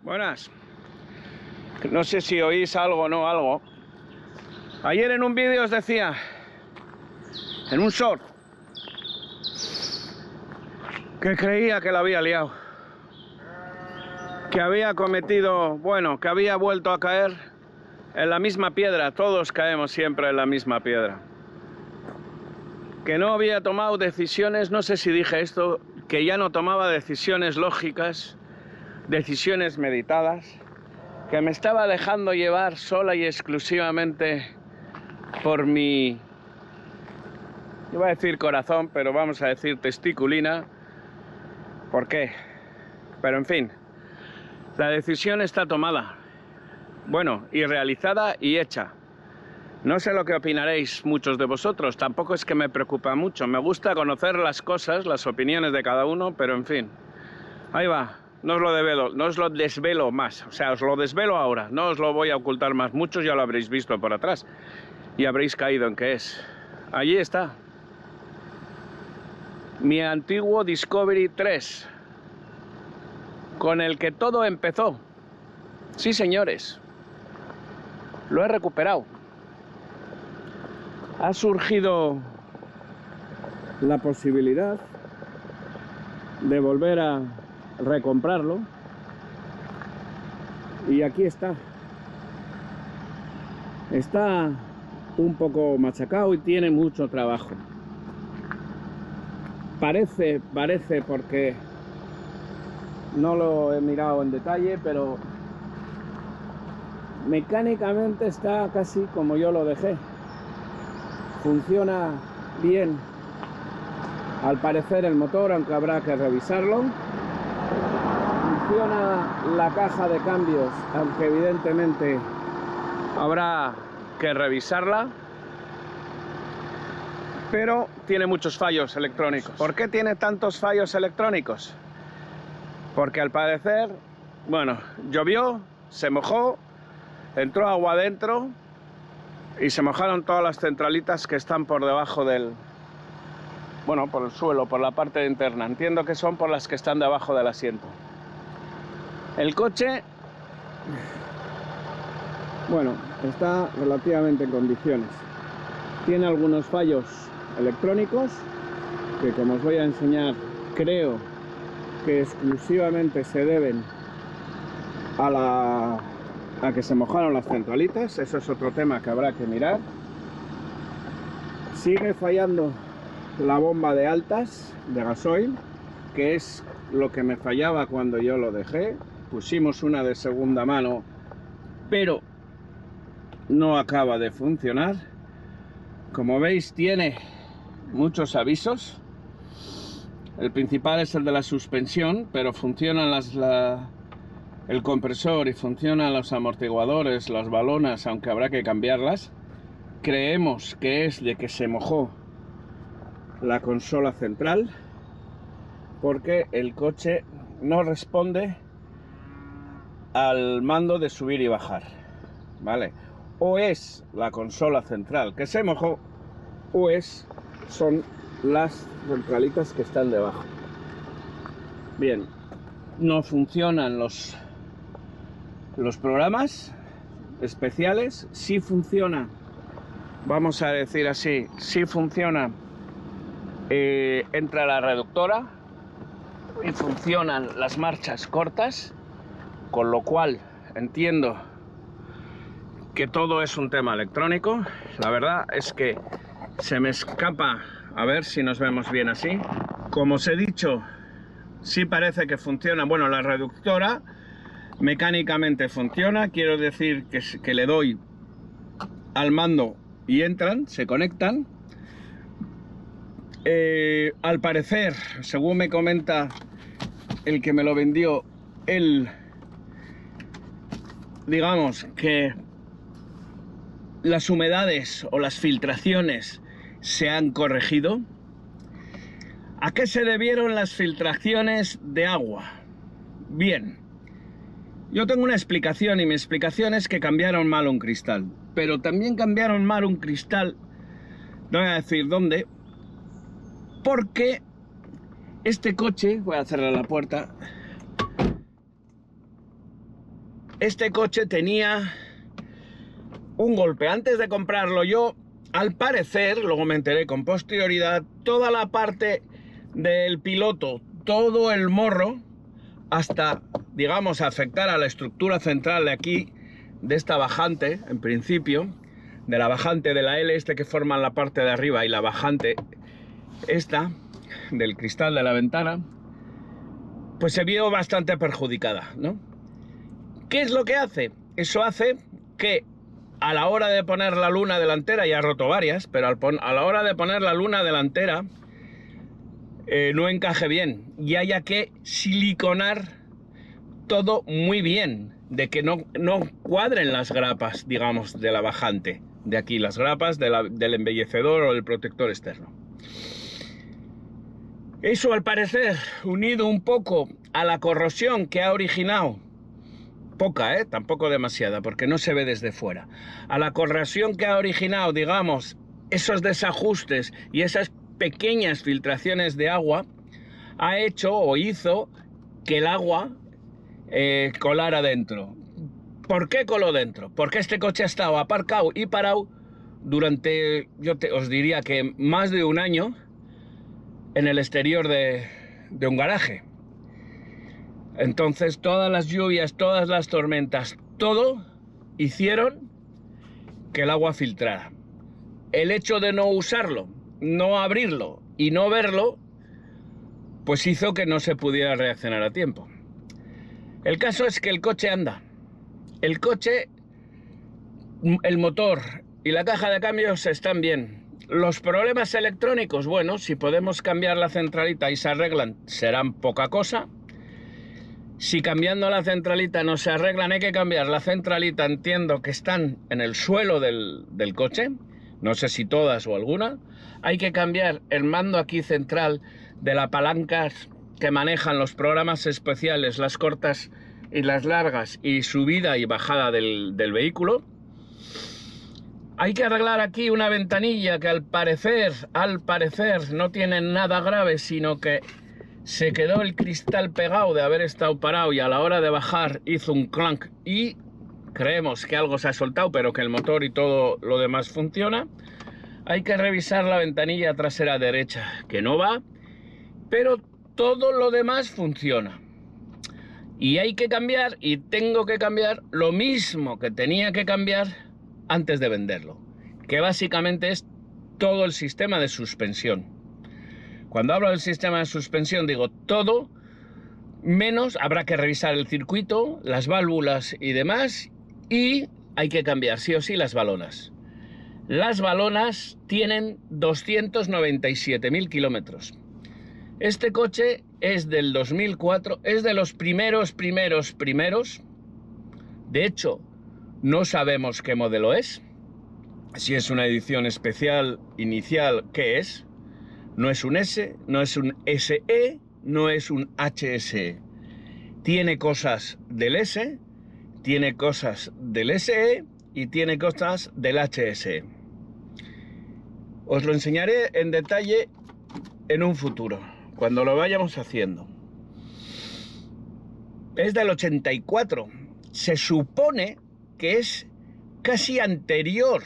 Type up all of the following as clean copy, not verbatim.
Buenas. No sé si oís algo o no algo. Ayer en un vídeo os decía, en un short, que creía que la había liado, que había cometido, bueno, que había vuelto a caer en la misma piedra. Todos caemos siempre en la misma piedra. Que no había tomado decisiones, no sé si dije esto, que ya no tomaba decisiones lógicas, decisiones meditadas, que me estaba dejando llevar sola y exclusivamente por mi, iba a decir corazón, pero vamos a decir testiculina. ¿Por qué? Pero en fin, la decisión está tomada, bueno, y realizada y hecha. No sé lo que opinaréis muchos de vosotros, tampoco es que me preocupa mucho, me gusta conocer las cosas, las opiniones de cada uno, pero en fin, ahí va. No os lo desvelo más, o sea, os lo desvelo ahora, no os lo voy a ocultar más. Muchos ya lo habréis visto por atrás y habréis caído en qué es. Allí está. Mi antiguo Discovery 3, con el que todo empezó. Sí, señores, lo he recuperado. Ha surgido la posibilidad de volver a recomprarlo y aquí está. Está un poco machacado y tiene mucho trabajo. Parece porque no lo he mirado en detalle, pero mecánicamente está casi como yo lo dejé. Funciona bien, al parecer, el motor, aunque habrá que revisarlo. Funciona la caja de cambios, aunque evidentemente habrá que revisarla. Pero tiene muchos fallos electrónicos. ¿Por qué tiene tantos fallos electrónicos? Porque al parecer, bueno, llovió, se mojó, entró agua adentro y se mojaron todas las centralitas que están por debajo del... bueno, por el suelo, por la parte interna. Entiendo que son por las que están debajo del asiento. El coche, bueno, está relativamente en condiciones. Tiene algunos fallos electrónicos que, como os voy a enseñar, creo que exclusivamente se deben a que se mojaron las centralitas. Eso es otro tema que habrá que mirar. Sigue fallando la bomba de altas de gasoil, que es lo que me fallaba cuando yo lo dejé. Pusimos una de segunda mano, pero no acaba de funcionar. Como veis, tiene muchos avisos. El principal es el de la suspensión, pero funcionan el compresor y funcionan los amortiguadores, las balonas, aunque habrá que cambiarlas. Creemos que es de que se mojó la consola central, porque el coche no responde al mando de subir y bajar, ¿vale? O es la consola central que se mojó, o son las centralitas que están debajo. Bien, no funcionan los programas especiales. Sí funciona, vamos a decir así, sí funciona. Entra la reductora y funcionan las marchas cortas, con lo cual entiendo que todo es un tema electrónico. La verdad es que se me escapa, a ver si nos vemos bien así. Como os he dicho, sí parece que funciona. Bueno, la reductora mecánicamente funciona, quiero decir que le doy al mando y entran, se conectan. Al parecer, según me comenta el que me lo vendió, digamos que las humedades o las filtraciones se han corregido. ¿A qué se debieron las filtraciones de agua? Bien, yo tengo una explicación, y mi explicación es que cambiaron mal un cristal. Pero también cambiaron mal un cristal, no voy a decir dónde, porque este coche, voy a cerrar la puerta, este coche tenía un golpe. Antes de comprarlo yo, al parecer, luego me enteré con posterioridad, toda la parte del piloto, todo el morro, hasta, digamos, afectar a la estructura central de aquí, de esta bajante, en principio, de la bajante de la L que forman la parte de arriba y la bajante esta, del cristal de la ventana, pues se vio bastante perjudicada, ¿no? ¿Qué es lo que hace? Eso hace que a la hora de poner la luna delantera, ya ha roto varias, pero a la hora de poner la luna delantera no encaje bien y haya que siliconar todo muy bien, de que no cuadren las grapas, digamos, de la bajante, de aquí, las grapas del embellecedor o del protector externo. Eso, al parecer, unido un poco a la corrosión que ha originado, poca, tampoco demasiada, porque no se ve desde fuera, a la corrosión que ha originado, digamos, esos desajustes y esas pequeñas filtraciones de agua, ha hecho o hizo que el agua colara dentro. ¿Por qué coló dentro? Porque este coche ha estado aparcado y parado durante, os diría que más de un año, en el exterior de un garaje. Entonces todas las lluvias, todas las tormentas, todo hicieron que el agua filtrara. El hecho de no usarlo, no abrirlo y no verlo, pues hizo que no se pudiera reaccionar a tiempo. El caso es que el coche anda. El coche, el motor y la caja de cambios están bien. Los problemas electrónicos, bueno, si podemos cambiar la centralita y se arreglan, serán poca cosa. Si cambiando la centralita no se arreglan, hay que cambiar la centralita, entiendo que están en el suelo del coche, no sé si todas o alguna. Hay que cambiar el mando aquí central de las palancas que manejan los programas especiales, las cortas y las largas, y subida y bajada del vehículo. Hay que arreglar aquí una ventanilla que al parecer no tiene nada grave, sino que se quedó el cristal pegado de haber estado parado y a la hora de bajar hizo un clank y creemos que algo se ha soltado, pero que el motor y todo lo demás funciona. Hay que revisar la ventanilla trasera derecha, que no va, pero todo lo demás funciona. Y hay que cambiar, y tengo que cambiar lo mismo que tenía que cambiar antes de venderlo, que básicamente es todo el sistema de suspensión. Cuando hablo del sistema de suspensión digo todo, menos habrá que revisar el circuito, las válvulas y demás, y hay que cambiar sí o sí las balonas. Las balonas tienen 297.000 kilómetros. Este coche es del 2004, es de los primeros. De hecho, no sabemos qué modelo es, si es una edición especial inicial, ¿qué es? No es un S, no es un SE, no es un HSE. Tiene cosas del S, tiene cosas del SE y tiene cosas del HSE. Os lo enseñaré en detalle en un futuro, cuando lo vayamos haciendo. Es del 84. Se supone que es casi anterior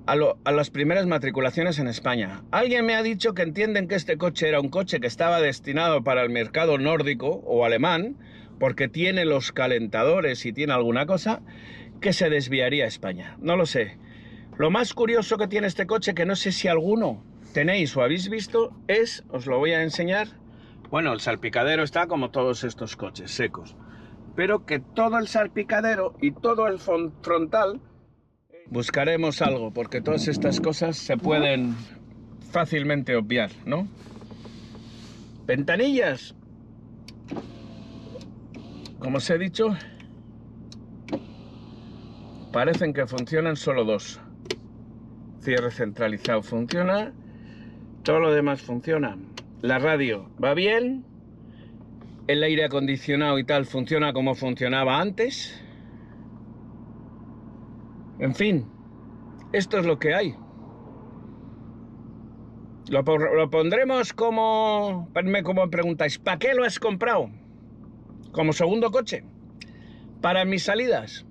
a las primeras matriculaciones en España. Alguien me ha dicho que entienden que este coche era un coche que estaba destinado para el mercado nórdico o alemán, porque tiene los calentadores y tiene alguna cosa, que se desviaría a España. No lo sé. Lo más curioso que tiene este coche, que no sé si alguno tenéis o habéis visto, es, os lo voy a enseñar, bueno, el salpicadero está como todos estos coches secos, pero que todo el salpicadero y todo el frontal, buscaremos algo, porque todas estas cosas se pueden fácilmente obviar, ¿no? Ventanillas, como os he dicho, parecen que funcionan solo dos. Cierre centralizado funciona, todo lo demás funciona. La radio va bien, el aire acondicionado y tal funciona como funcionaba antes. En fin, esto es lo que hay. Lo pondremos como me preguntáis, ¿para qué lo has comprado? Como segundo coche. Para mis salidas,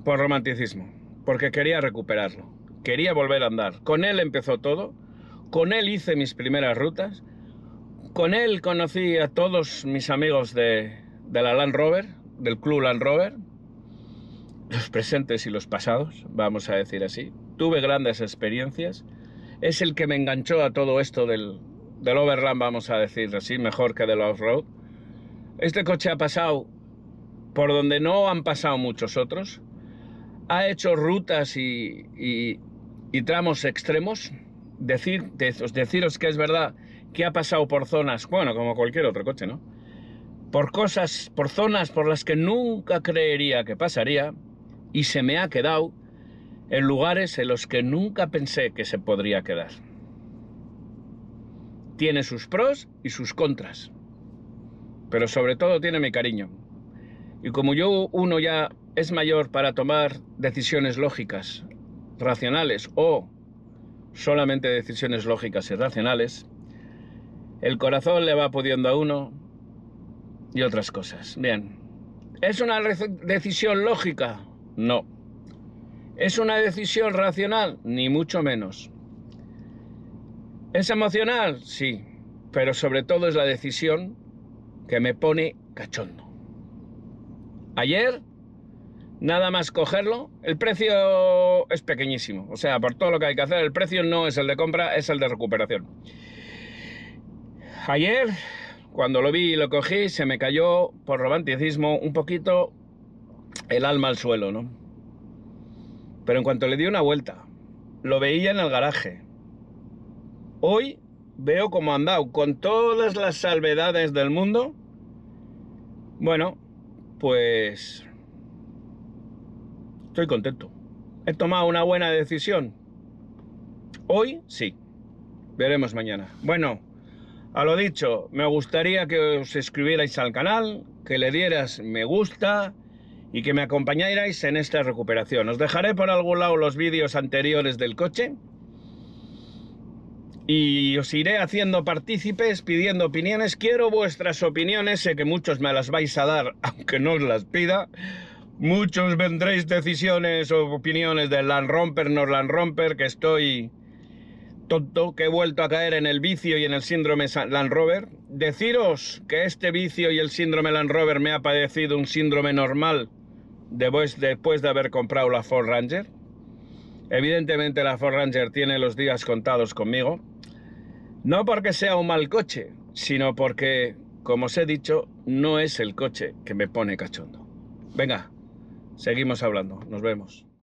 por romanticismo, porque quería recuperarlo, quería volver a andar. Con él empezó todo, con él hice mis primeras rutas, con él conocí a todos mis amigos de la Land Rover, del club Land Rover, los presentes y los pasados, vamos a decir así. Tuve grandes experiencias. Es el que me enganchó a todo esto del Overland, vamos a decir así, mejor que del off-road. Este coche ha pasado por donde no han pasado muchos otros. Ha hecho rutas y tramos extremos. Deciros que es verdad que ha pasado por zonas, bueno, como cualquier otro coche, ¿no? Por zonas por las que nunca creería que pasaría, y se me ha quedado en lugares en los que nunca pensé que se podría quedar. Tiene sus pros y sus contras, pero sobre todo tiene mi cariño. Y como uno ya es mayor para tomar decisiones lógicas, racionales, o solamente decisiones lógicas y racionales, el corazón le va pudiendo a uno y otras cosas. Bien, ¿es una decisión lógica? No. ¿Es una decisión racional? Ni mucho menos. ¿Es emocional? Sí, pero sobre todo es la decisión que me pone cachondo. Ayer, nada más cogerlo, el precio es pequeñísimo. O sea, por todo lo que hay que hacer, el precio no es el de compra, es el de recuperación. Ayer, cuando lo vi y lo cogí, se me cayó, por romanticismo, un poquito el alma al suelo, ¿no? Pero en cuanto le di una vuelta, lo veía en el garaje. Hoy veo cómo ha andado, con todas las salvedades del mundo. Bueno, pues estoy contento. He tomado una buena decisión. Hoy sí. Veremos mañana. Bueno, a lo dicho, me gustaría que os suscribierais al canal, que le dieras me gusta y que me acompañarais en esta recuperación. Os dejaré por algún lado los vídeos anteriores del coche y os iré haciendo partícipes, pidiendo opiniones. Quiero vuestras opiniones, sé que muchos me las vais a dar, aunque no os las pida. Muchos vendréis decisiones o opiniones del Land Rover, no Land Rover, que estoy tonto, que he vuelto a caer en el vicio y en el síndrome Land Rover. Deciros que este vicio y el síndrome Land Rover me ha padecido un síndrome normal después de haber comprado la Ford Ranger. Evidentemente la Ford Ranger tiene los días contados conmigo. No porque sea un mal coche, sino porque, como os he dicho, no es el coche que me pone cachondo. Venga, seguimos hablando. Nos vemos.